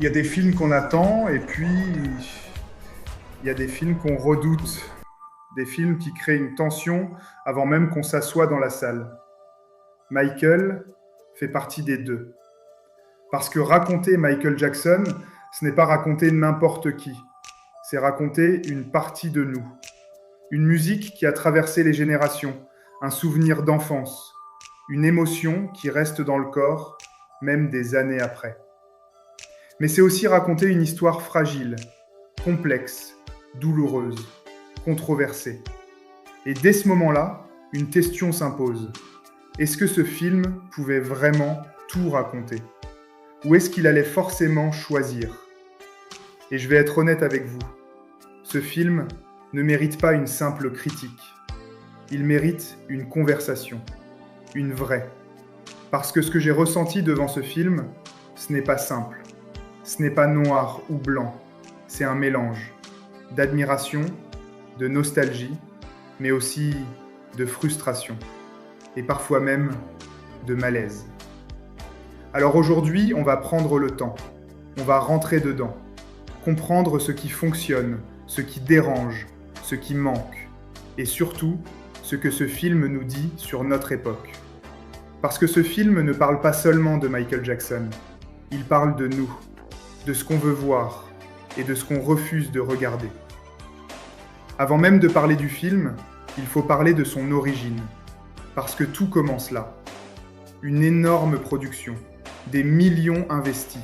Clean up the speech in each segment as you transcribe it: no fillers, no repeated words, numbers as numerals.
Il y a des films qu'on attend et puis il y a des films qu'on redoute. Des films qui créent une tension avant même qu'on s'assoie dans la salle. Michael fait partie des deux. Parce que raconter Michael Jackson, ce n'est pas raconter n'importe qui. C'est raconter une partie de nous. Une musique qui a traversé les générations, un souvenir d'enfance, une émotion qui reste dans le corps, même des années après. Mais c'est aussi raconter une histoire fragile, complexe, douloureuse, controversée. Et dès ce moment-là, une question s'impose. Est-ce que ce film pouvait vraiment tout raconter ? Ou est-ce qu'il allait forcément choisir ? Et je vais être honnête avec vous, ce film ne mérite pas une simple critique. Il mérite une conversation, une vraie. Parce que ce que j'ai ressenti devant ce film, ce n'est pas simple. Ce n'est pas noir ou blanc, c'est un mélange d'admiration, de nostalgie, mais aussi de frustration, et parfois même de malaise. Alors aujourd'hui, on va prendre le temps, on va rentrer dedans, comprendre ce qui fonctionne, ce qui dérange, ce qui manque, et surtout, ce que ce film nous dit sur notre époque. Parce que ce film ne parle pas seulement de Michael Jackson, il parle de nous, de ce qu'on veut voir et de ce qu'on refuse de regarder. Avant même de parler du film, il faut parler de son origine, parce que tout commence là. Une énorme production, des millions investis,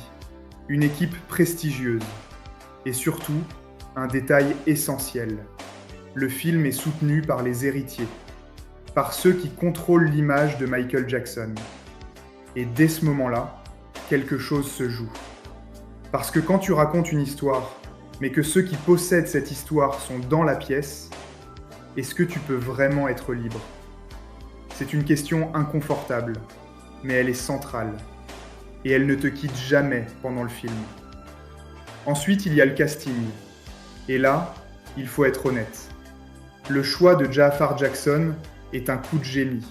une équipe prestigieuse, et surtout, un détail essentiel. Le film est soutenu par les héritiers, par ceux qui contrôlent l'image de Michael Jackson. Et dès ce moment-là, quelque chose se joue. Parce que quand tu racontes une histoire, mais que ceux qui possèdent cette histoire sont dans la pièce, est-ce que tu peux vraiment être libre ? C'est une question inconfortable, mais elle est centrale. Et elle ne te quitte jamais pendant le film. Ensuite, il y a le casting. Et là, il faut être honnête. Le choix de Ja'Afar Jackson est un coup de génie.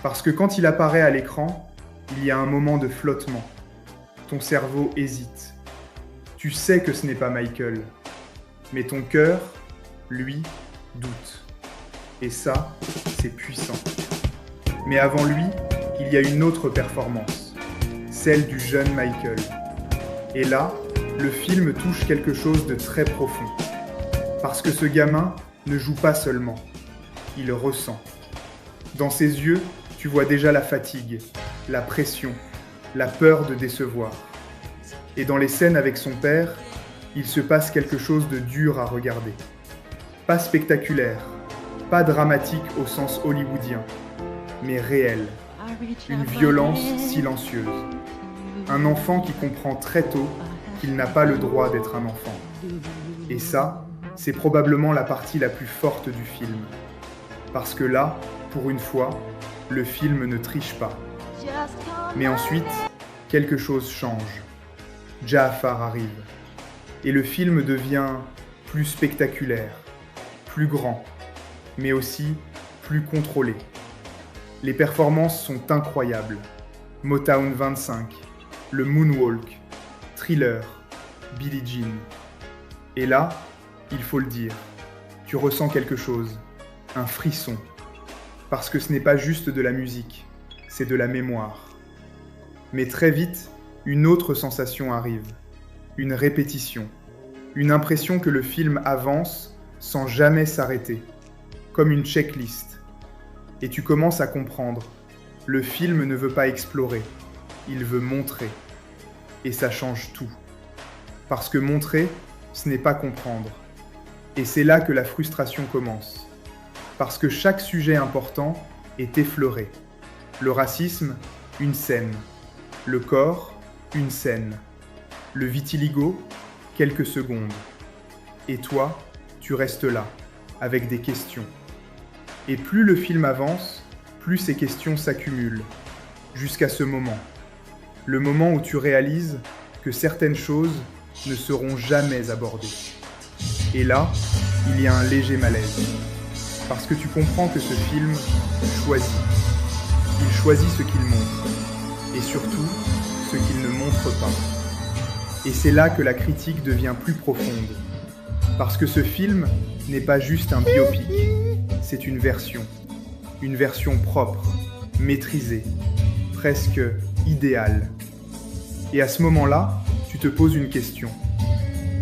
Parce que quand il apparaît à l'écran, il y a un moment de flottement. Ton cerveau hésite. Tu sais que ce n'est pas Michael. Mais ton cœur, lui, doute. Et ça, c'est puissant. Mais avant lui, il y a une autre performance. Celle du jeune Michael. Et là, le film touche quelque chose de très profond. Parce que ce gamin ne joue pas seulement. Il ressent. Dans ses yeux, tu vois déjà la fatigue, la pression, la peur de décevoir. Et dans les scènes avec son père, il se passe quelque chose de dur à regarder. Pas spectaculaire, pas dramatique au sens hollywoodien, mais réel. Une violence silencieuse. Un enfant qui comprend très tôt qu'il n'a pas le droit d'être un enfant. Et ça, c'est probablement la partie la plus forte du film. Parce que là, pour une fois, le film ne triche pas. Mais ensuite, quelque chose change. Ja'Afar arrive. Et le film devient plus spectaculaire, plus grand, mais aussi plus contrôlé. Les performances sont incroyables. Motown 25, le Moonwalk, Thriller, Billie Jean. Et là, il faut le dire, tu ressens quelque chose, un frisson. Parce que ce n'est pas juste de la musique, c'est de la mémoire. Mais très vite, une autre sensation arrive, une répétition, une impression que le film avance sans jamais s'arrêter, comme une checklist. Et tu commences à comprendre, le film ne veut pas explorer, il veut montrer. Et ça change tout. Parce que montrer, ce n'est pas comprendre. Et c'est là que la frustration commence. Parce que chaque sujet important est effleuré. Le racisme, une scène. Le corps, une scène. Le vitiligo, quelques secondes. Et toi, tu restes là, avec des questions. Et plus le film avance, plus ces questions s'accumulent, jusqu'à ce moment. Le moment où tu réalises que certaines choses ne seront jamais abordées. Et là, il y a un léger malaise. Parce que tu comprends que ce film choisit. Il choisit ce qu'il montre. Et surtout, ce qu'il ne montre pas. Et c'est là que la critique devient plus profonde. Parce que ce film n'est pas juste un biopic, c'est une version propre, maîtrisée, presque idéale. Et à ce moment-là, tu te poses une question.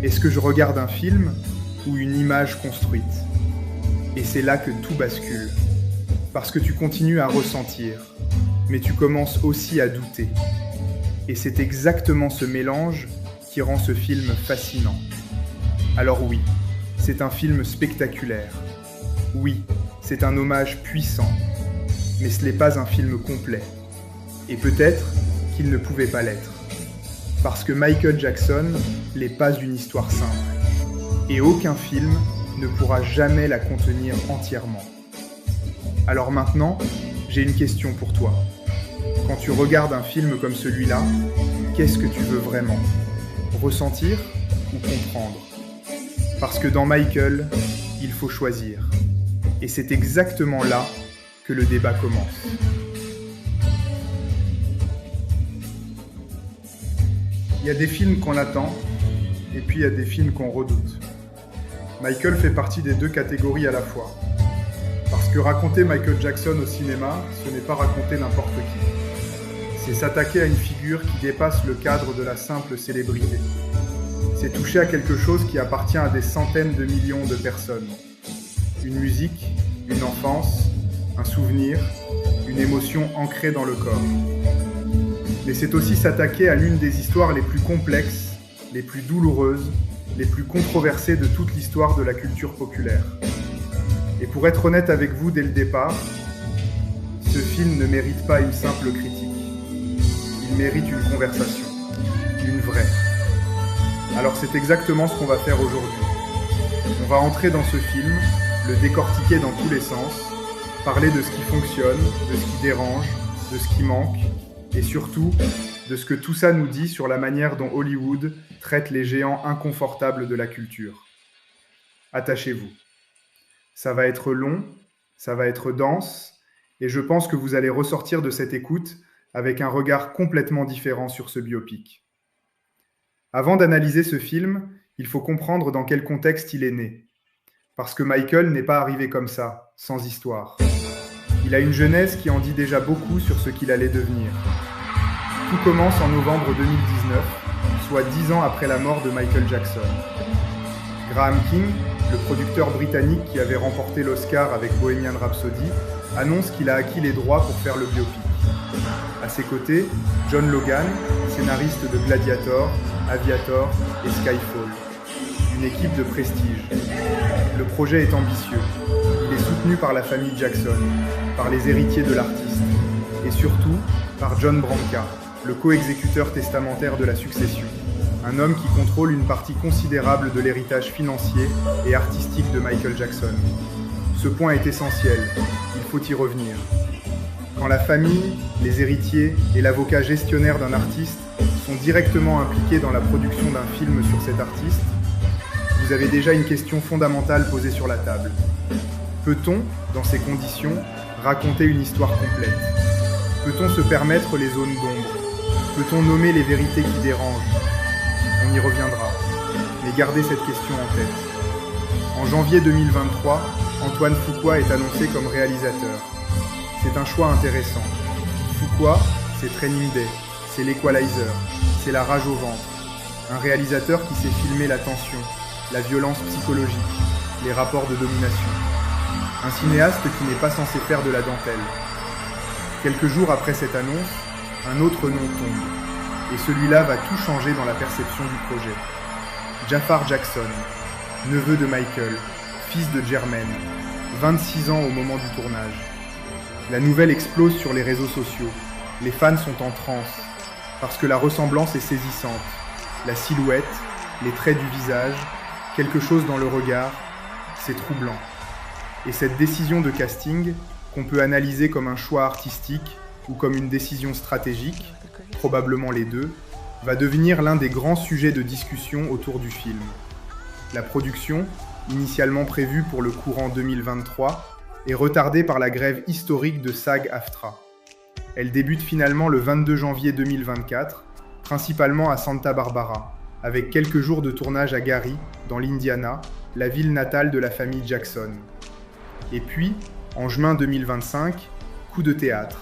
Est-ce que je regarde un film ou une image construite? Et c'est là que tout bascule. Parce que tu continues à ressentir, mais tu commences aussi à douter. Et c'est exactement ce mélange qui rend ce film fascinant. Alors oui, c'est un film spectaculaire. Oui, c'est un hommage puissant. Mais ce n'est pas un film complet. Et peut-être qu'il ne pouvait pas l'être. Parce que Michael Jackson n'est pas une histoire simple. Et aucun film ne pourra jamais la contenir entièrement. Alors maintenant, j'ai une question pour toi. Quand tu regardes un film comme celui-là, qu'est-ce que tu veux vraiment? Ressentir ou comprendre? Parce que dans Michael, il faut choisir. Et c'est exactement là que le débat commence. Il y a des films qu'on attend, et puis il y a des films qu'on redoute. Michael fait partie des deux catégories à la fois. Parce que raconter Michael Jackson au cinéma, ce n'est pas raconter n'importe qui. C'est s'attaquer à une figure qui dépasse le cadre de la simple célébrité. C'est toucher à quelque chose qui appartient à des centaines de millions de personnes. Une musique, une enfance, un souvenir, une émotion ancrée dans le corps. Mais c'est aussi s'attaquer à l'une des histoires les plus complexes, les plus douloureuses, les plus controversées de toute l'histoire de la culture populaire. Et pour être honnête avec vous dès le départ, ce film ne mérite pas une simple critique. Il mérite une conversation, une vraie. Alors c'est exactement ce qu'on va faire aujourd'hui. On va entrer dans ce film, le décortiquer dans tous les sens, parler de ce qui fonctionne, de ce qui dérange, de ce qui manque, et surtout de ce que tout ça nous dit sur la manière dont Hollywood traite les géants inconfortables de la culture. Attachez-vous. Ça va être long, ça va être dense, et je pense que vous allez ressortir de cette écoute avec un regard complètement différent sur ce biopic. Avant d'analyser ce film, il faut comprendre dans quel contexte il est né. Parce que Michael n'est pas arrivé comme ça, sans histoire. Il a une jeunesse qui en dit déjà beaucoup sur ce qu'il allait devenir. Tout commence en novembre 2019, soit 10 ans après la mort de Michael Jackson. Graham King, le producteur britannique qui avait remporté l'Oscar avec Bohemian Rhapsody, annonce qu'il a acquis les droits pour faire le biopic. À ses côtés, John Logan, scénariste de Gladiator, Aviator et Skyfall. Une équipe de prestige. Le projet est ambitieux. Il est soutenu par la famille Jackson, par les héritiers de l'artiste, et surtout par John Branca, le co-exécuteur testamentaire de la succession. Un homme qui contrôle une partie considérable de l'héritage financier et artistique de Michael Jackson. Ce point est essentiel, il faut y revenir. Quand la famille, les héritiers et l'avocat gestionnaire d'un artiste sont directement impliqués dans la production d'un film sur cet artiste, vous avez déjà une question fondamentale posée sur la table. Peut-on, dans ces conditions, raconter une histoire complète? Peut-on se permettre les zones d'ombre? Peut-on nommer les vérités qui dérangent? On y reviendra, mais gardez cette question en tête. En janvier 2023, Antoine Fuqua est annoncé comme réalisateur. C'est un choix intéressant. Fuqua, c'est Training Day, c'est l'Equalizer, c'est la rage au ventre. Un réalisateur qui sait filmer la tension, la violence psychologique, les rapports de domination. Un cinéaste qui n'est pas censé faire de la dentelle. Quelques jours après cette annonce, un autre nom tombe. Et celui-là va tout changer dans la perception du projet. Jafar Jackson, neveu de Michael, fils de Jermaine, 26 ans au moment du tournage. La nouvelle explose sur les réseaux sociaux. Les fans sont en transe, parce que la ressemblance est saisissante. La silhouette, les traits du visage, quelque chose dans le regard, c'est troublant. Et cette décision de casting, qu'on peut analyser comme un choix artistique ou comme une décision stratégique, probablement les deux, va devenir l'un des grands sujets de discussion autour du film. La production, initialement prévue pour le courant 2023, est retardée par la grève historique de SAG-AFTRA. Elle débute finalement le 22 janvier 2024, principalement à Santa Barbara, avec quelques jours de tournage à Gary, dans l'Indiana, la ville natale de la famille Jackson. Et puis, en juin 2025, coup de théâtre.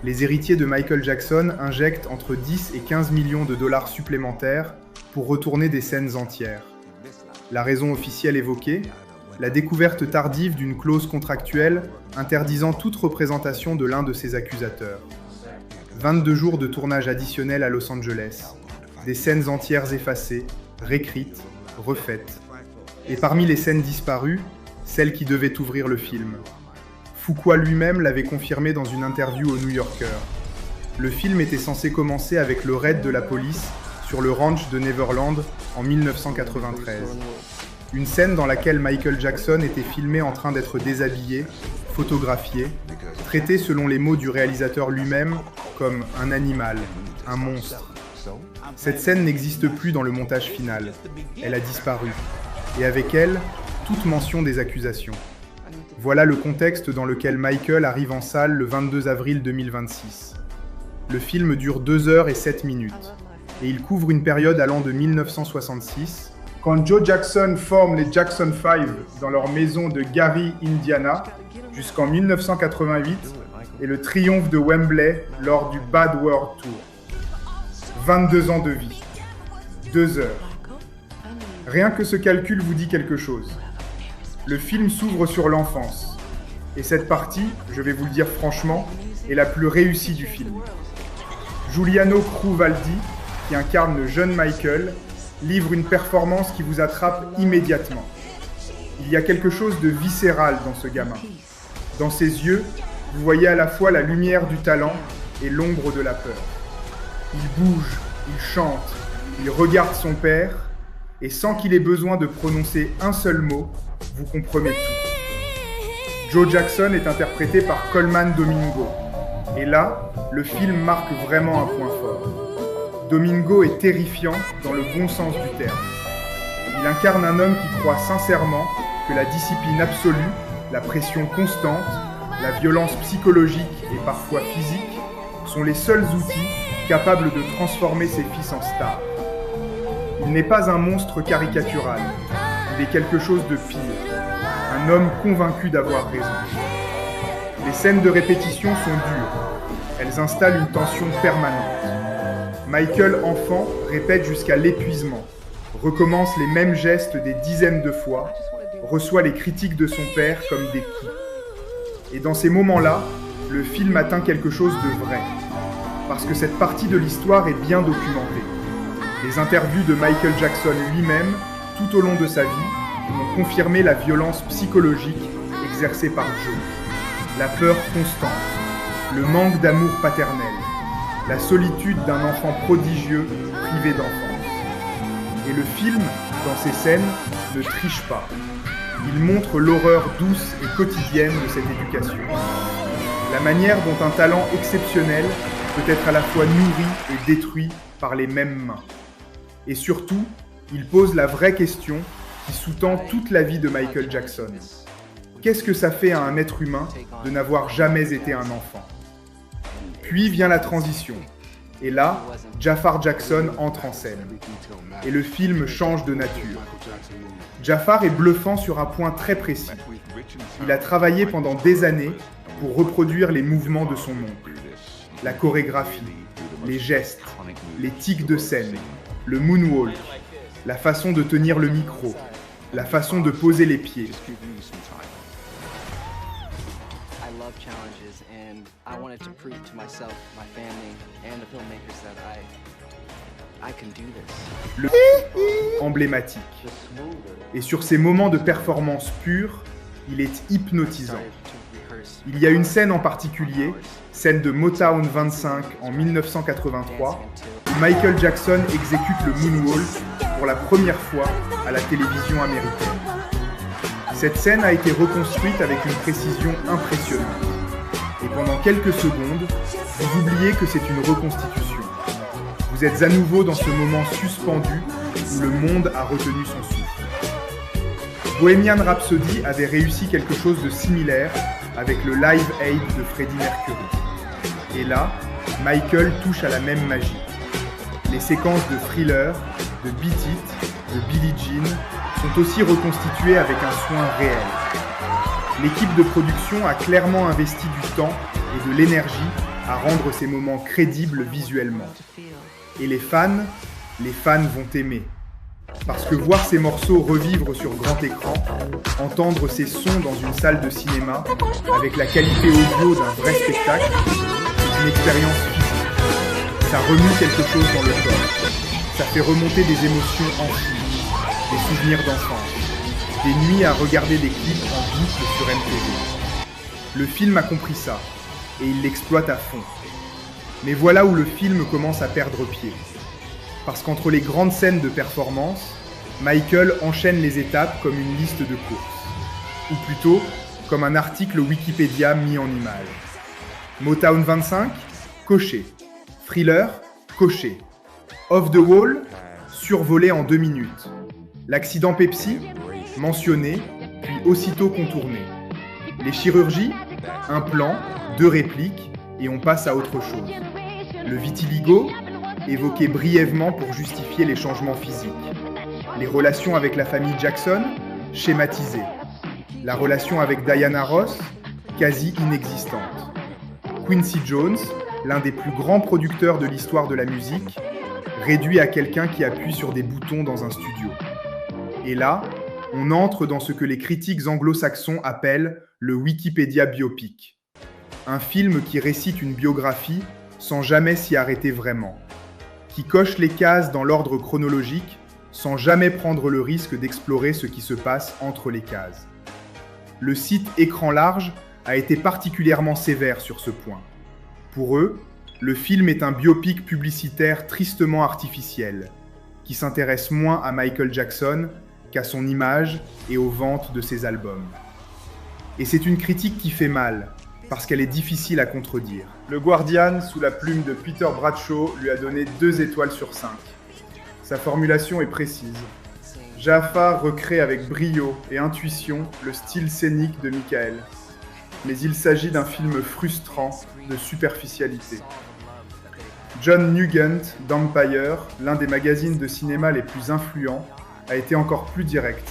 Les héritiers de Michael Jackson injectent entre 10 et 15 millions de dollars supplémentaires pour retourner des scènes entières. La raison officielle évoquée, la découverte tardive d'une clause contractuelle interdisant toute représentation de l'un de ses accusateurs. 22 jours de tournage additionnel à Los Angeles, des scènes entières effacées, réécrites, refaites. Et parmi les scènes disparues, celle qui devait ouvrir le film. Fuqua lui-même l'avait confirmé dans une interview au New Yorker. Le film était censé commencer avec le raid de la police sur le ranch de Neverland en 1993. Une scène dans laquelle Michael Jackson était filmé en train d'être déshabillé, photographié, traité selon les mots du réalisateur lui-même comme un animal, un monstre. Cette scène n'existe plus dans le montage final. Elle a disparu. Et avec elle, toute mention des accusations. Voilà le contexte dans lequel Michael arrive en salle le 22 avril 2026. Le film dure 2 heures et 7 minutes, et il couvre une période allant de 1966, quand Joe Jackson forme les Jackson 5 dans leur maison de Gary, Indiana, jusqu'en 1988, et le triomphe de Wembley lors du Bad World Tour. 22 ans de vie, 2 heures. Rien que ce calcul vous dit quelque chose. Le film s'ouvre sur l'enfance. Et cette partie, je vais vous le dire franchement, est la plus réussie du film. Giuliano Cruvaldi, qui incarne le jeune Michael, livre une performance qui vous attrape immédiatement. Il y a quelque chose de viscéral dans ce gamin. Dans ses yeux, vous voyez à la fois la lumière du talent et l'ombre de la peur. Il bouge, il chante, il regarde son père, et sans qu'il ait besoin de prononcer un seul mot, vous comprenez tout. Joe Jackson est interprété par Colman Domingo. Et là, le film marque vraiment un point fort. Domingo est terrifiant dans le bon sens du terme. Il incarne un homme qui croit sincèrement que la discipline absolue, la pression constante, la violence psychologique et parfois physique sont les seuls outils capables de transformer ses fils en stars. Il n'est pas un monstre caricatural, il est quelque chose de pire, un homme convaincu d'avoir raison. Les scènes de répétition sont dures, elles installent une tension permanente. Michael, enfant, répète jusqu'à l'épuisement, recommence les mêmes gestes des dizaines de fois, reçoit les critiques de son père comme des coups. Et dans ces moments-là, le film atteint quelque chose de vrai, parce que cette partie de l'histoire est bien documentée. Les interviews de Michael Jackson lui-même, tout au long de sa vie, ont confirmé la violence psychologique exercée par Joe. La peur constante, le manque d'amour paternel, la solitude d'un enfant prodigieux privé d'enfance. Et le film, dans ses scènes, ne triche pas. Il montre l'horreur douce et quotidienne de cette éducation. La manière dont un talent exceptionnel peut être à la fois nourri et détruit par les mêmes mains. Et surtout, il pose la vraie question qui sous-tend toute la vie de Michael Jackson. Qu'est-ce que ça fait à un être humain de n'avoir jamais été un enfant ? Puis vient la transition. Et là, Jafar Jackson entre en scène. Et le film change de nature. Jafar est bluffant sur un point très précis. Il a travaillé pendant des années pour reproduire les mouvements de son oncle. La chorégraphie, les gestes, les tics de scène, le moonwalk, la façon de tenir le micro, la façon de poser les pieds. Le emblématique. Et sur ces moments de performance pure, il est hypnotisant. Il y a une scène en particulier, celle de Motown 25 en 1983, où Michael Jackson exécute le moonwalk pour la première fois à la télévision américaine. Cette scène a été reconstruite avec une précision impressionnante. Et pendant quelques secondes, vous oubliez que c'est une reconstitution. Vous êtes à nouveau dans ce moment suspendu où le monde a retenu son souffle. Bohemian Rhapsody avait réussi quelque chose de similaire avec le Live Aid de Freddie Mercury. Et là, Michael touche à la même magie. Les séquences de Thriller, de Beat It, de Billie Jean sont aussi reconstituées avec un soin réel. L'équipe de production a clairement investi du temps et de l'énergie à rendre ces moments crédibles visuellement. Et les fans vont aimer. Parce que voir ces morceaux revivre sur grand écran, entendre ces sons dans une salle de cinéma, avec la qualité audio d'un vrai spectacle, c'est une expérience physique. Ça remue quelque chose dans le corps. Ça fait remonter des émotions enfouies, des souvenirs d'enfance, des nuits à regarder des clips en boucle sur MTV. Le film a compris ça, et il l'exploite à fond. Mais voilà où le film commence à perdre pied. Parce qu'entre les grandes scènes de performance, Michael enchaîne les étapes comme une liste de courses. Ou plutôt, comme un article Wikipédia mis en image. Motown 25, coché. Thriller, coché. Off the Wall, survolé en 2 minutes. L'accident Pepsi, mentionné, puis aussitôt contourné. Les chirurgies, un plan, 2 répliques, et on passe à autre chose. Le vitiligo, évoqué brièvement pour justifier les changements physiques. Les relations avec la famille Jackson, schématisées. La relation avec Diana Ross, quasi inexistante. Quincy Jones, l'un des plus grands producteurs de l'histoire de la musique, réduit à quelqu'un qui appuie sur des boutons dans un studio. Et là, on entre dans ce que les critiques anglo-saxons appellent le Wikipédia biopic. Un film qui récite une biographie sans jamais s'y arrêter vraiment. Qui coche les cases dans l'ordre chronologique sans jamais prendre le risque d'explorer ce qui se passe entre les cases. Le site Écran Large a été particulièrement sévère sur ce point. Pour eux, le film est un biopic publicitaire tristement artificiel, qui s'intéresse moins à Michael Jackson qu'à son image et aux ventes de ses albums. Et c'est une critique qui fait mal, parce qu'elle est difficile à contredire. Le Guardian, sous la plume de Peter Bradshaw, lui a donné 2 étoiles sur 5. Sa formulation est précise. Jaffa recrée avec brio et intuition le style scénique de Michael. Mais il s'agit d'un film frustrant de superficialité. John Nugent d'Empire, l'un des magazines de cinéma les plus influents, a été encore plus direct.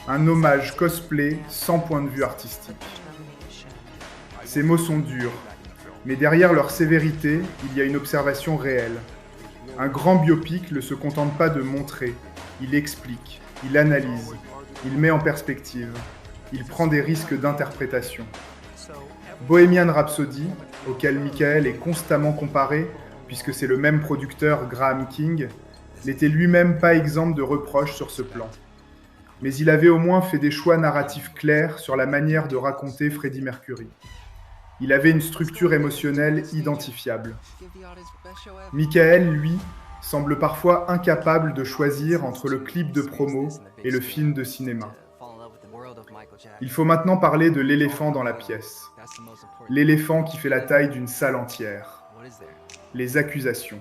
Un hommage cosplay sans point de vue artistique. Ces mots sont durs, mais derrière leur sévérité, il y a une observation réelle. Un grand biopic ne se contente pas de montrer, il explique, il analyse, il met en perspective, il prend des risques d'interprétation. Bohemian Rhapsody, auquel Michael est constamment comparé, puisque c'est le même producteur Graham King, n'était lui-même pas exempt de reproches sur ce plan. Mais il avait au moins fait des choix narratifs clairs sur la manière de raconter Freddie Mercury. Il avait une structure émotionnelle identifiable. Michael, lui, semble parfois incapable de choisir entre le clip de promo et le film de cinéma. Il faut maintenant parler de l'éléphant dans la pièce. L'éléphant qui fait la taille d'une salle entière. Les accusations.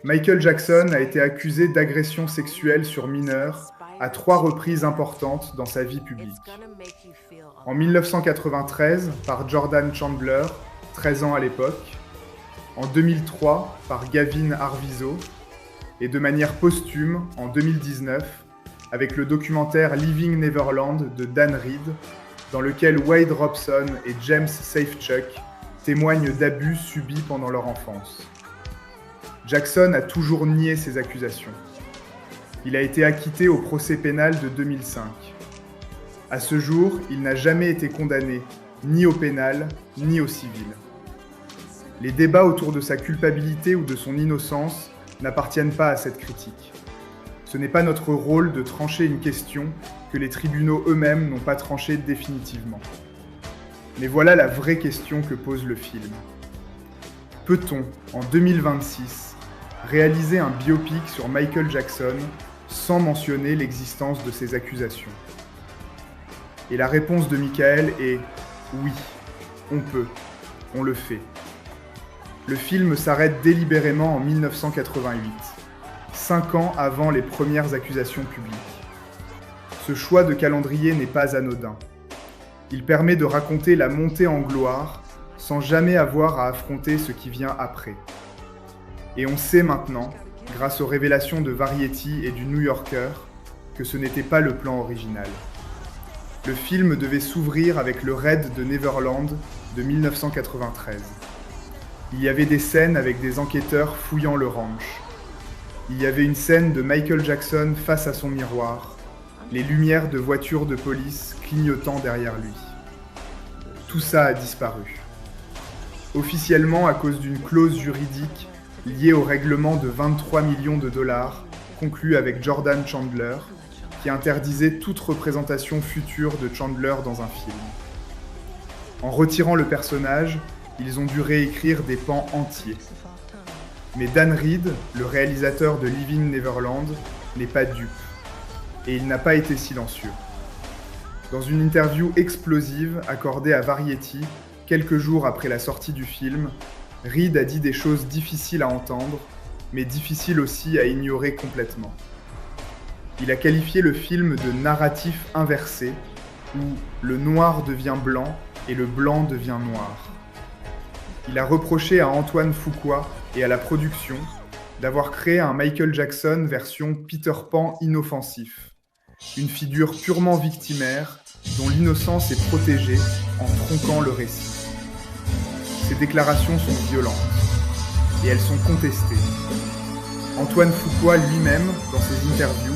Michael Jackson a été accusé d'agression sexuelle sur mineurs à 3 reprises importantes dans sa vie publique. En 1993, par Jordan Chandler, 13 ans à l'époque, en 2003, par Gavin Arvizo, et de manière posthume, en 2019, avec le documentaire Living Neverland de Dan Reed, dans lequel Wade Robson et James Safechuck témoignent d'abus subis pendant leur enfance. Jackson a toujours nié ces accusations. Il a été acquitté au procès pénal de 2005. À ce jour, il n'a jamais été condamné, ni au pénal, ni au civil. Les débats autour de sa culpabilité ou de son innocence n'appartiennent pas à cette critique. Ce n'est pas notre rôle de trancher une question que les tribunaux eux-mêmes n'ont pas tranchée définitivement. Mais voilà la vraie question que pose le film. Peut-on, en 2026, réaliser un biopic sur Michael Jackson sans mentionner l'existence de ces accusations? Et la réponse de Michael est « Oui, on peut, on le fait ». Le film s'arrête délibérément en 1988, 5 ans avant les premières accusations publiques. Ce choix de calendrier n'est pas anodin. Il permet de raconter la montée en gloire sans jamais avoir à affronter ce qui vient après. Et on sait maintenant, grâce aux révélations de Variety et du New Yorker, que ce n'était pas le plan original. Le film devait s'ouvrir avec le raid de Neverland de 1993. Il y avait des scènes avec des enquêteurs fouillant le ranch. Il y avait une scène de Michael Jackson face à son miroir, les lumières de voitures de police clignotant derrière lui. Tout ça a disparu. Officiellement à cause d'une clause juridique liée au règlement de 23 millions de dollars conclu avec Jordan Chandler, qui interdisait toute représentation future de Chandler dans un film. En retirant le personnage, ils ont dû réécrire des pans entiers. Mais Dan Reed, le réalisateur de Leaving Neverland, n'est pas dupe. Et il n'a pas été silencieux. Dans une interview explosive accordée à Variety, quelques jours après la sortie du film, Reed a dit des choses difficiles à entendre, mais difficiles aussi à ignorer complètement. Il a qualifié le film de narratif inversé, où le noir devient blanc et le blanc devient noir. Il a reproché à Antoine Fuqua et à la production d'avoir créé un Michael Jackson version Peter Pan inoffensif, une figure purement victimaire dont l'innocence est protégée en tronquant le récit. Ces déclarations sont violentes et elles sont contestées. Antoine Fuqua lui-même, dans ses interviews,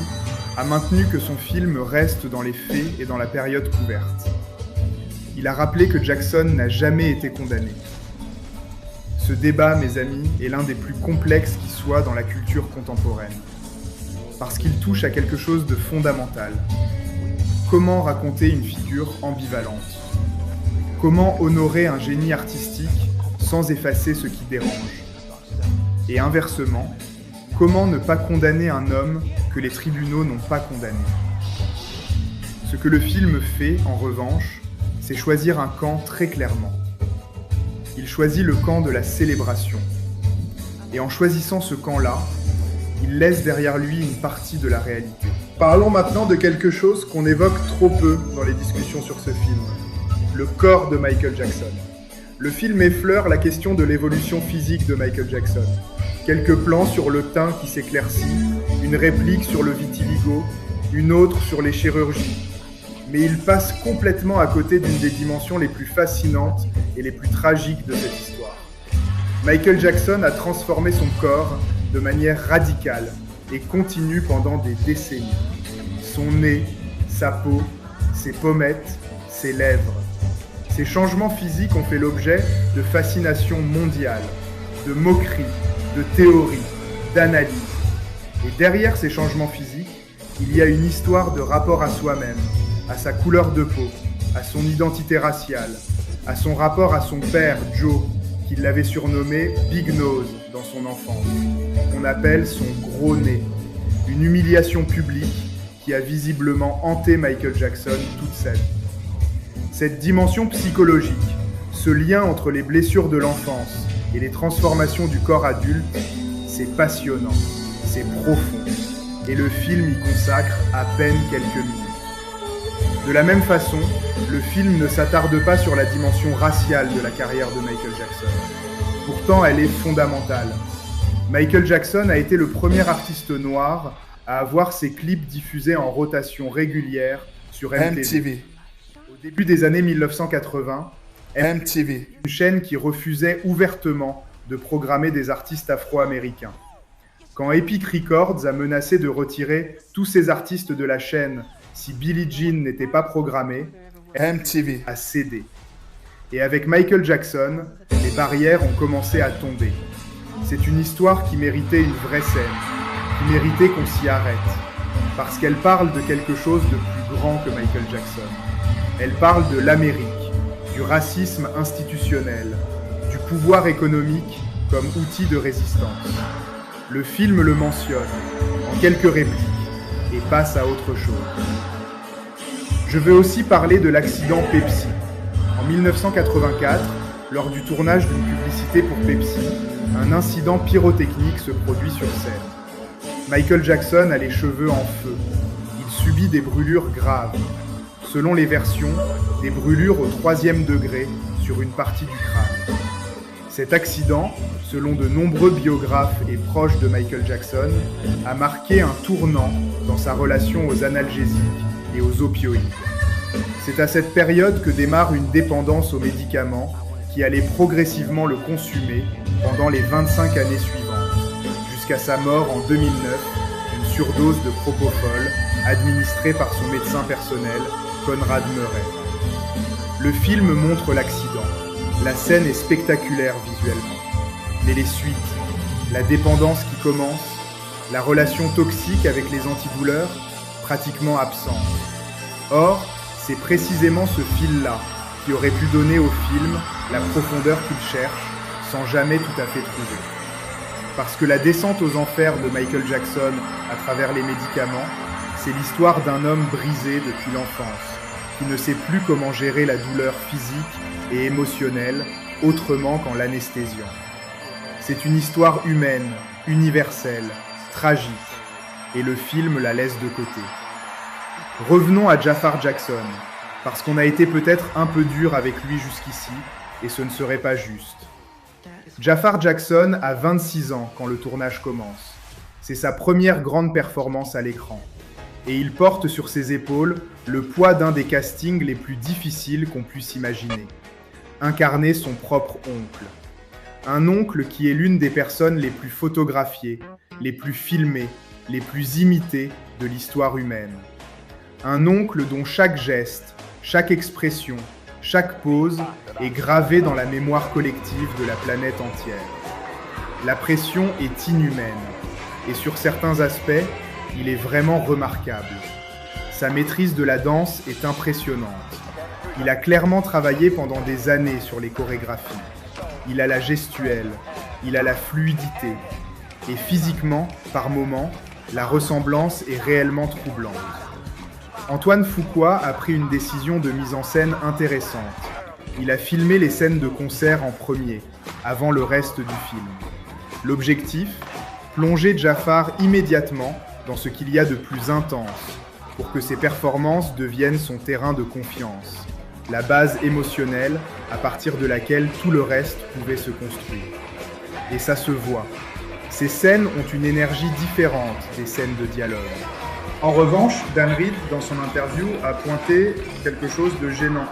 a maintenu que son film reste dans les faits et dans la période couverte. Il a rappelé que Jackson n'a jamais été condamné. Ce débat, mes amis, est l'un des plus complexes qui soit dans la culture contemporaine. Parce qu'il touche à quelque chose de fondamental. Comment raconter une figure ambivalente ? Comment honorer un génie artistique sans effacer ce qui dérange ? Et inversement, comment ne pas condamner un homme que les tribunaux n'ont pas condamné ? Ce que le film fait, en revanche, c'est choisir un camp très clairement. Il choisit le camp de la célébration. Et en choisissant ce camp-là, il laisse derrière lui une partie de la réalité. Parlons maintenant de quelque chose qu'on évoque trop peu dans les discussions sur ce film. Le corps de Michael Jackson. Le film effleure la question de l'évolution physique de Michael Jackson. Quelques plans sur le teint qui s'éclaircit, une réplique sur le vitiligo, une autre sur les chirurgies. Mais il passe complètement à côté d'une des dimensions les plus fascinantes et les plus tragiques de cette histoire. Michael Jackson a transformé son corps de manière radicale et continue pendant des décennies. Son nez, sa peau, ses pommettes, ses lèvres. Ces changements physiques ont fait l'objet de fascinations mondiales, de moqueries, de théories, d'analyses. Et derrière ces changements physiques, il y a une histoire de rapport à soi-même, à sa couleur de peau, à son identité raciale, à son rapport à son père, Joe, qui l'avait surnommé Big Nose dans son enfance, qu'on appelle son gros nez. Une humiliation publique qui a visiblement hanté Michael Jackson toute sa vie. Cette dimension psychologique, ce lien entre les blessures de l'enfance et les transformations du corps adulte, c'est passionnant, c'est profond, et le film y consacre à peine quelques minutes. De la même façon, le film ne s'attarde pas sur la dimension raciale de la carrière de Michael Jackson. Pourtant, elle est fondamentale. Michael Jackson a été le premier artiste noir à avoir ses clips diffusés en rotation régulière sur MTV. Au début des années 1980, MTV, une chaîne qui refusait ouvertement de programmer des artistes afro-américains. Quand Epic Records a menacé de retirer tous ces artistes de la chaîne si Billie Jean n'était pas programmée, MTV a cédé. Et avec Michael Jackson, les barrières ont commencé à tomber. C'est une histoire qui méritait une vraie scène, qui méritait qu'on s'y arrête, parce qu'elle parle de quelque chose de plus grand que Michael Jackson. Elle parle de l'Amérique, du racisme institutionnel, du pouvoir économique comme outil de résistance. Le film le mentionne, en quelques répliques, et passe à autre chose. Je veux aussi parler de l'accident Pepsi. En 1984, lors du tournage d'une publicité pour Pepsi, un incident pyrotechnique se produit sur scène. Michael Jackson a les cheveux en feu. Il subit des brûlures graves. Selon les versions, des brûlures au 3e degré sur une partie du crâne. Cet accident, selon de nombreux biographes et proches de Michael Jackson, a marqué un tournant dans sa relation aux analgésiques et aux opioïdes. C'est à cette période que démarre une dépendance aux médicaments qui allait progressivement le consumer pendant les 25 années suivantes, jusqu'à sa mort en 2009 d'une surdose de propofol administrée par son médecin personnel, Conrad Murray. Le film montre l'accident. La scène est spectaculaire visuellement. Mais les suites, la dépendance qui commence, la relation toxique avec les antidouleurs, pratiquement absente. Or, c'est précisément ce fil-là qui aurait pu donner au film la profondeur qu'il cherche, sans jamais tout à fait trouver. Parce que la descente aux enfers de Michael Jackson à travers les médicaments, c'est l'histoire d'un homme brisé depuis l'enfance, qui ne sait plus comment gérer la douleur physique et émotionnelle autrement qu'en l'anesthésiant. C'est une histoire humaine, universelle, tragique, et le film la laisse de côté. Revenons à Jafar Jackson, parce qu'on a été peut-être un peu dur avec lui jusqu'ici, et ce ne serait pas juste. Jafar Jackson a 26 ans quand le tournage commence. C'est sa première grande performance à l'écran. Et il porte sur ses épaules le poids d'un des castings les plus difficiles qu'on puisse imaginer. Incarner son propre oncle. Un oncle qui est l'une des personnes les plus photographiées, les plus filmées, les plus imitées de l'histoire humaine. Un oncle dont chaque geste, chaque expression, chaque pose est gravée dans la mémoire collective de la planète entière. La pression est inhumaine, et sur certains aspects, il est vraiment remarquable. Sa maîtrise de la danse est impressionnante. Il a clairement travaillé pendant des années sur les chorégraphies. Il a la gestuelle, il a la fluidité. Et physiquement, par moments, la ressemblance est réellement troublante. Antoine Fuqua a pris une décision de mise en scène intéressante. Il a filmé les scènes de concert en premier, avant le reste du film. L'objectif ? Plonger Jafar immédiatement dans ce qu'il y a de plus intense, pour que ses performances deviennent son terrain de confiance, la base émotionnelle à partir de laquelle tout le reste pouvait se construire. Et ça se voit. Ces scènes ont une énergie différente des scènes de dialogue. En revanche, Dan Reed, dans son interview, a pointé quelque chose de gênant.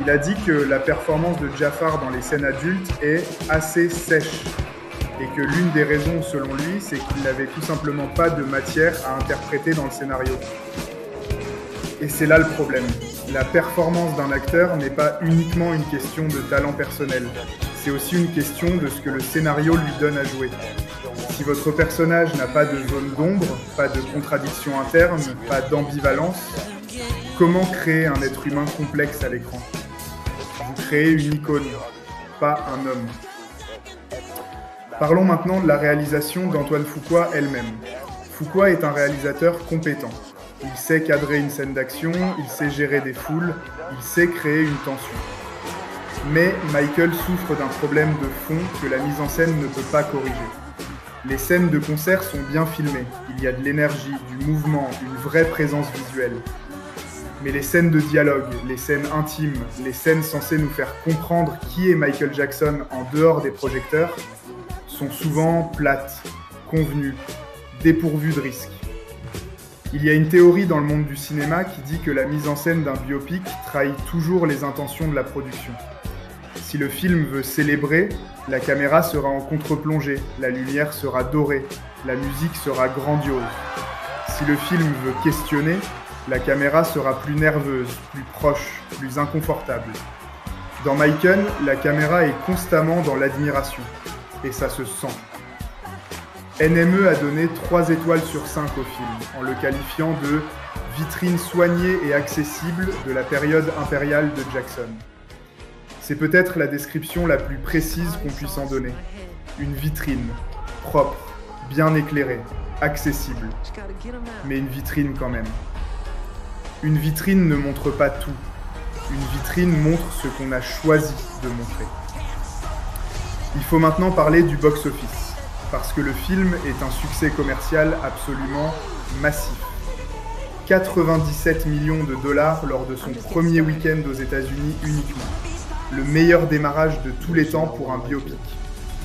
Il a dit que la performance de Jafar dans les scènes adultes est assez sèche, et que l'une des raisons, selon lui, c'est qu'il n'avait tout simplement pas de matière à interpréter dans le scénario. Et c'est là le problème. La performance d'un acteur n'est pas uniquement une question de talent personnel. C'est aussi une question de ce que le scénario lui donne à jouer. Si votre personnage n'a pas de zone d'ombre, pas de contradiction interne, pas d'ambivalence, comment créer un être humain complexe à l'écran ? Vous créez une icône, pas un homme. Parlons maintenant de la réalisation d'Antoine Fuqua elle-même. Fuqua est un réalisateur compétent. Il sait cadrer une scène d'action, il sait gérer des foules, il sait créer une tension. Mais Michael souffre d'un problème de fond que la mise en scène ne peut pas corriger. Les scènes de concert sont bien filmées, il y a de l'énergie, du mouvement, une vraie présence visuelle. Mais les scènes de dialogue, les scènes intimes, les scènes censées nous faire comprendre qui est Michael Jackson en dehors des projecteurs, sont souvent plates, convenues, dépourvues de risques. Il y a une théorie dans le monde du cinéma qui dit que la mise en scène d'un biopic trahit toujours les intentions de la production. Si le film veut célébrer, la caméra sera en contre-plongée, la lumière sera dorée, la musique sera grandiose. Si le film veut questionner, la caméra sera plus nerveuse, plus proche, plus inconfortable. Dans Michael, la caméra est constamment dans l'admiration. Et ça se sent. NME a donné 3 étoiles sur 5 au film, en le qualifiant de « vitrine soignée et accessible de la période impériale de Jackson ». C'est peut-être la description la plus précise qu'on puisse en donner. Une vitrine, propre, bien éclairée, accessible. Mais une vitrine quand même. Une vitrine ne montre pas tout. Une vitrine montre ce qu'on a choisi de montrer. Il faut maintenant parler du box-office, parce que le film est un succès commercial absolument massif. 97 millions de dollars lors de son premier week-end aux États-Unis uniquement. le meilleur démarrage de tous les temps pour un biopic,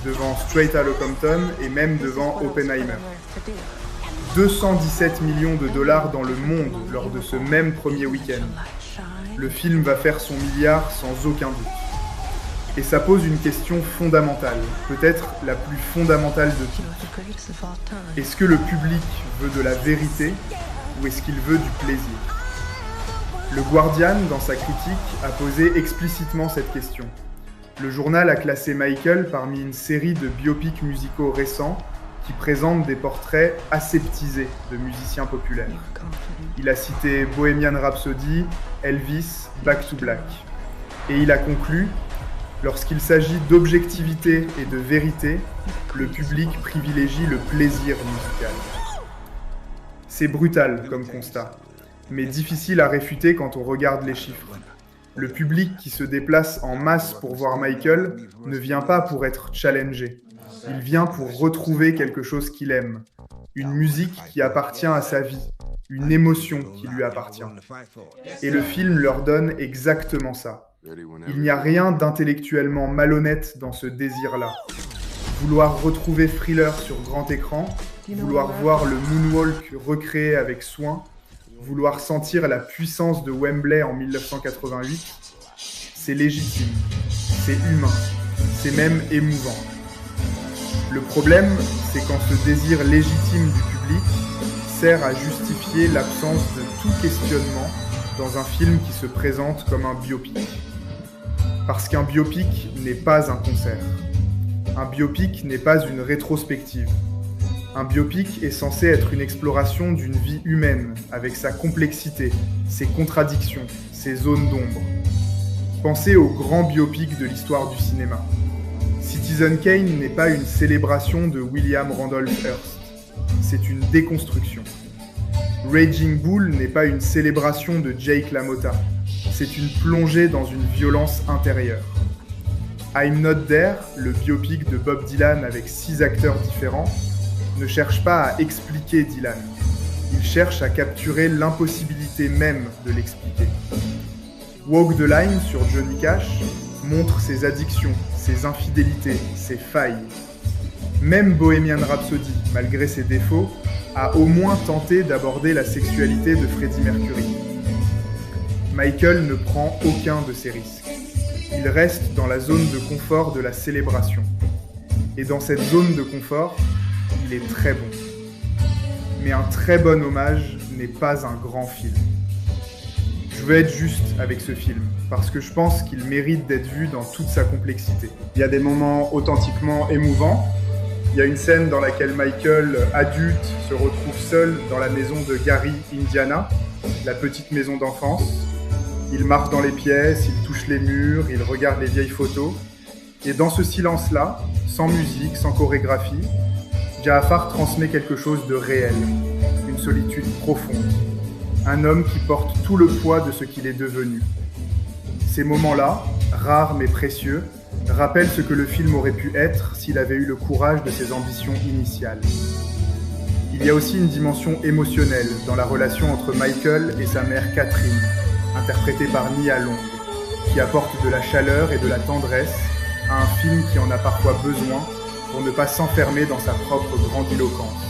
devant Straight Outta Compton et même devant Oppenheimer. 217 millions de dollars dans le monde lors de ce même premier week-end. Le film va faire son milliard sans aucun doute. Et ça pose une question fondamentale, peut-être la plus fondamentale de toutes. Est-ce que le public veut de la vérité ou est-ce qu'il veut du plaisir ? Le Guardian, dans sa critique, a posé explicitement cette question. Le journal a classé Michael parmi une série de biopics musicaux récents qui présentent des portraits aseptisés de musiciens populaires. Il a cité Bohemian Rhapsody, Elvis, Back to Black. Et il a conclu: lorsqu'il s'agit d'objectivité et de vérité, le public privilégie le plaisir musical. C'est brutal comme constat, mais difficile à réfuter quand on regarde les chiffres. Le public qui se déplace en masse pour voir Michael ne vient pas pour être challengé. Il vient pour retrouver quelque chose qu'il aime, une musique qui appartient à sa vie, une émotion qui lui appartient. Et le film leur donne exactement ça. Il n'y a rien d'intellectuellement malhonnête dans ce désir-là. Vouloir retrouver Thriller sur grand écran, vouloir voir le moonwalk recréé avec soin, vouloir sentir la puissance de Wembley en 1988, c'est légitime, c'est humain, c'est même émouvant. Le problème, c'est quand ce désir légitime du public sert à justifier l'absence de tout questionnement dans un film qui se présente comme un biopic. Parce qu'un biopic n'est pas un concert. Un biopic n'est pas une rétrospective. Un biopic est censé être une exploration d'une vie humaine, avec sa complexité, ses contradictions, ses zones d'ombre. Pensez aux grands biopics de l'histoire du cinéma. Citizen Kane n'est pas une célébration de William Randolph Hearst, c'est une déconstruction. Raging Bull n'est pas une célébration de Jake LaMotta, c'est une plongée dans une violence intérieure. I'm Not There, le biopic de Bob Dylan avec 6 acteurs différents, ne cherche pas à expliquer Dylan. Il cherche à capturer l'impossibilité même de l'expliquer. Walk the Line sur Johnny Cash montre ses addictions, ses infidélités, ses failles. Même Bohemian Rhapsody, malgré ses défauts, a au moins tenté d'aborder la sexualité de Freddie Mercury. Michael ne prend aucun de ces risques. Il reste dans la zone de confort de la célébration. Et dans cette zone de confort, il est très bon. Mais un très bon hommage n'est pas un grand film. Je veux être juste avec ce film, parce que je pense qu'il mérite d'être vu dans toute sa complexité. Il y a des moments authentiquement émouvants. Il y a une scène dans laquelle Michael, adulte, se retrouve seul dans la maison de Gary, Indiana, la petite maison d'enfance. Il marche dans les pièces, il touche les murs, il regarde les vieilles photos. Et dans ce silence-là, sans musique, sans chorégraphie, Jaafar transmet quelque chose de réel, une solitude profonde. Un homme qui porte tout le poids de ce qu'il est devenu. Ces moments-là, rares mais précieux, rappellent ce que le film aurait pu être s'il avait eu le courage de ses ambitions initiales. Il y a aussi une dimension émotionnelle dans la relation entre Michael et sa mère Catherine, interprétée par Nia Long, qui apporte de la chaleur et de la tendresse à un film qui en a parfois besoin pour ne pas s'enfermer dans sa propre grandiloquence.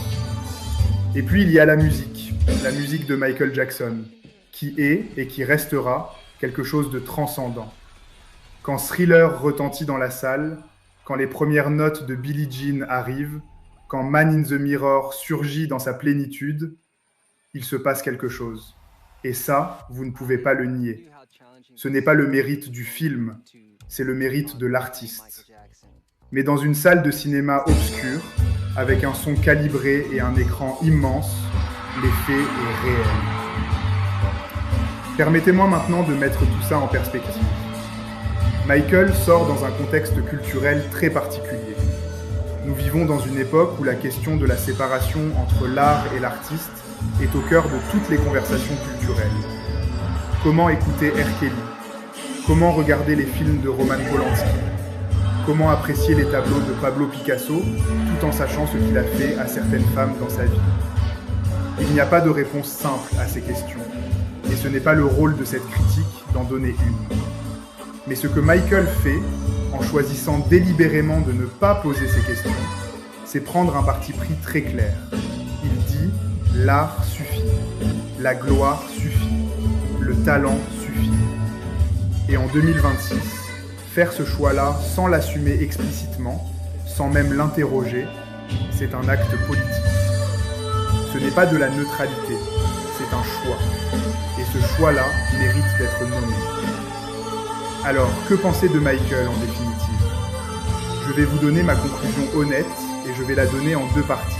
Et puis il y a la musique de Michael Jackson, qui est et qui restera quelque chose de transcendant. Quand Thriller retentit dans la salle, quand les premières notes de Billie Jean arrivent, quand Man in the Mirror surgit dans sa plénitude, il se passe quelque chose. Et ça, vous ne pouvez pas le nier. Ce n'est pas le mérite du film, c'est le mérite de l'artiste. Mais dans une salle de cinéma obscure, avec un son calibré et un écran immense, l'effet est réel. Permettez-moi maintenant de mettre tout ça en perspective. Michael sort dans un contexte culturel très particulier. Nous vivons dans une époque où la question de la séparation entre l'art et l'artiste est au cœur de toutes les conversations culturelles. Comment écouter R. Kelly ? Comment regarder les films de Roman Polanski ? Comment apprécier les tableaux de Pablo Picasso tout en sachant ce qu'il a fait à certaines femmes dans sa vie ? Il n'y a pas de réponse simple à ces questions, et ce n'est pas le rôle de cette critique d'en donner une. Mais ce que Michael fait, en choisissant délibérément de ne pas poser ces questions, c'est prendre un parti pris très clair. Il dit « l'art suffit, la gloire suffit, le talent suffit ». Et en 2026, faire ce choix-là sans l'assumer explicitement, sans même l'interroger, c'est un acte politique. Ce n'est pas de la neutralité, c'est un choix. Et ce choix-là mérite d'être nommé. Alors, que penser de Michael en définitive? Je vais vous donner ma conclusion honnête et je vais la donner en deux parties.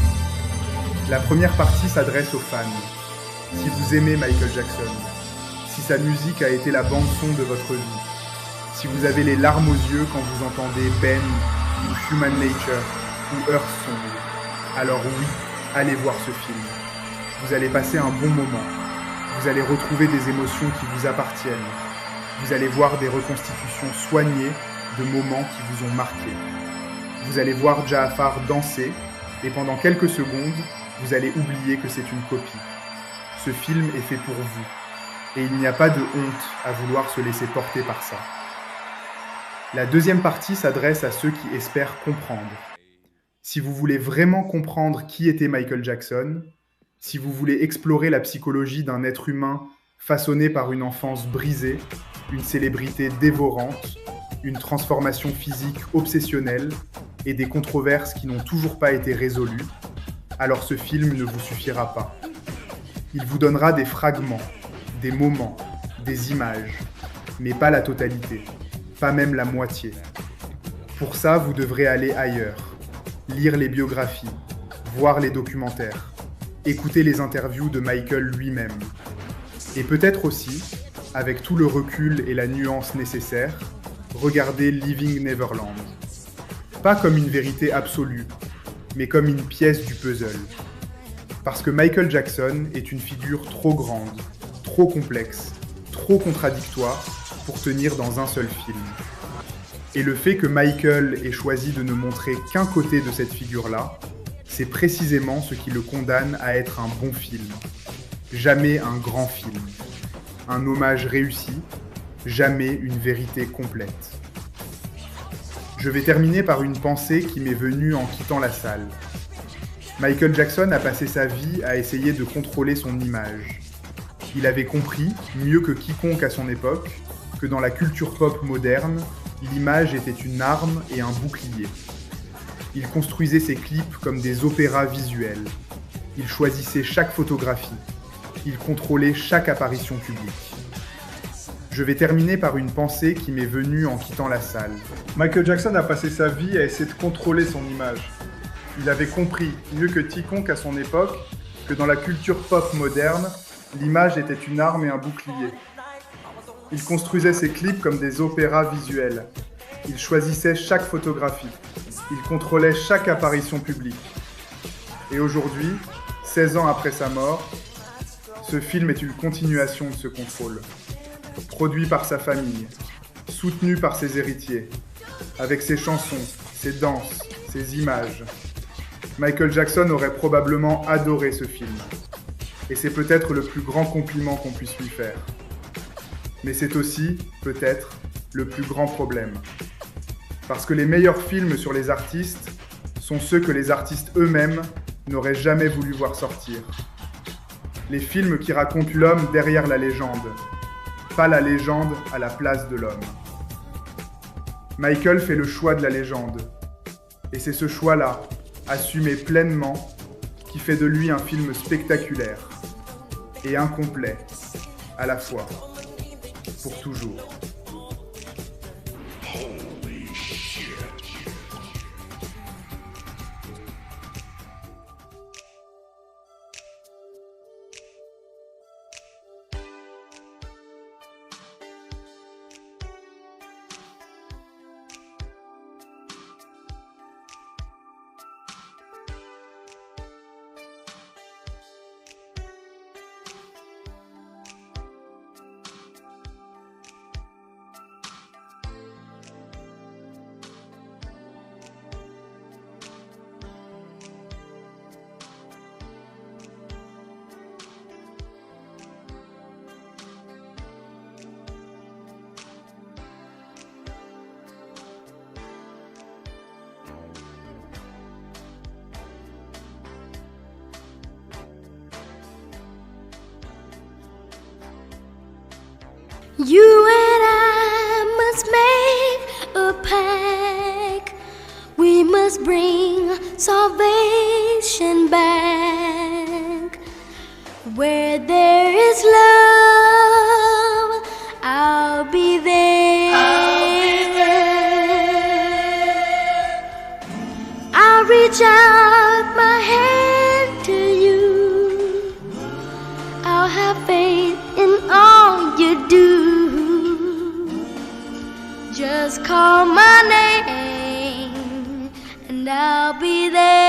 La première partie s'adresse aux fans. Si vous aimez Michael Jackson, si sa musique a été la bande-son de votre vie, si vous avez les larmes aux yeux quand vous entendez Ben ou Human Nature ou Earth Song, alors oui, allez voir ce film. Vous allez passer un bon moment. Vous allez retrouver des émotions qui vous appartiennent. Vous allez voir des reconstitutions soignées de moments qui vous ont marqué. Vous allez voir Jaafar danser et pendant quelques secondes, vous allez oublier que c'est une copie. Ce film est fait pour vous et il n'y a pas de honte à vouloir se laisser porter par ça. La deuxième partie s'adresse à ceux qui espèrent comprendre. Si vous voulez vraiment comprendre qui était Michael Jackson, si vous voulez explorer la psychologie d'un être humain façonné par une enfance brisée, une célébrité dévorante, une transformation physique obsessionnelle et des controverses qui n'ont toujours pas été résolues, alors ce film ne vous suffira pas. Il vous donnera des fragments, des moments, des images, mais pas la totalité, pas même la moitié. Pour ça, vous devrez aller ailleurs, lire les biographies, voir les documentaires, écouter les interviews de Michael lui-même. Et peut-être aussi, avec tout le recul et la nuance nécessaires, regarder Leaving Neverland. Pas comme une vérité absolue, mais comme une pièce du puzzle. Parce que Michael Jackson est une figure trop grande, trop complexe, trop contradictoire pour tenir dans un seul film. Et le fait que Michael ait choisi de ne montrer qu'un côté de cette figure-là, c'est précisément ce qui le condamne à être un bon film. Jamais un grand film. Un hommage réussi, jamais une vérité complète. Je vais terminer par une pensée qui m'est venue en quittant la salle. Michael Jackson a passé sa vie à essayer de contrôler son image. Il avait compris, mieux que quiconque à son époque, que dans la culture pop moderne, l'image était une arme et un bouclier. Il construisait ses clips comme des opéras visuels. Il choisissait chaque photographie. Il contrôlait chaque apparition publique. Je vais terminer par une pensée qui m'est venue en quittant la salle. Michael Jackson a passé sa vie à essayer de contrôler son image. Il avait compris, mieux que quiconque à son époque, que dans la culture pop moderne, l'image était une arme et un bouclier. Il construisait ses clips comme des opéras visuels. Il choisissait chaque photographie. Il contrôlait chaque apparition publique. Et aujourd'hui, 16 ans après sa mort, ce film est une continuation de ce contrôle. Produit par sa famille, soutenu par ses héritiers, avec ses chansons, ses danses, ses images. Michael Jackson aurait probablement adoré ce film. Et c'est peut-être le plus grand compliment qu'on puisse lui faire. Mais c'est aussi, peut-être, le plus grand problème. Parce que les meilleurs films sur les artistes sont ceux que les artistes eux-mêmes n'auraient jamais voulu voir sortir. Les films qui racontent l'homme derrière la légende, pas la légende à la place de l'homme. Michael fait le choix de la légende. Et c'est ce choix-là, assumé pleinement, qui fait de lui un film spectaculaire et incomplet à la fois, pour toujours. You and I must make a pact. We must bring salvation back. Where there is love, I'll be there. I'll reach out my hand to you. I'll have faith in all you do. Just call my name and I'll be there.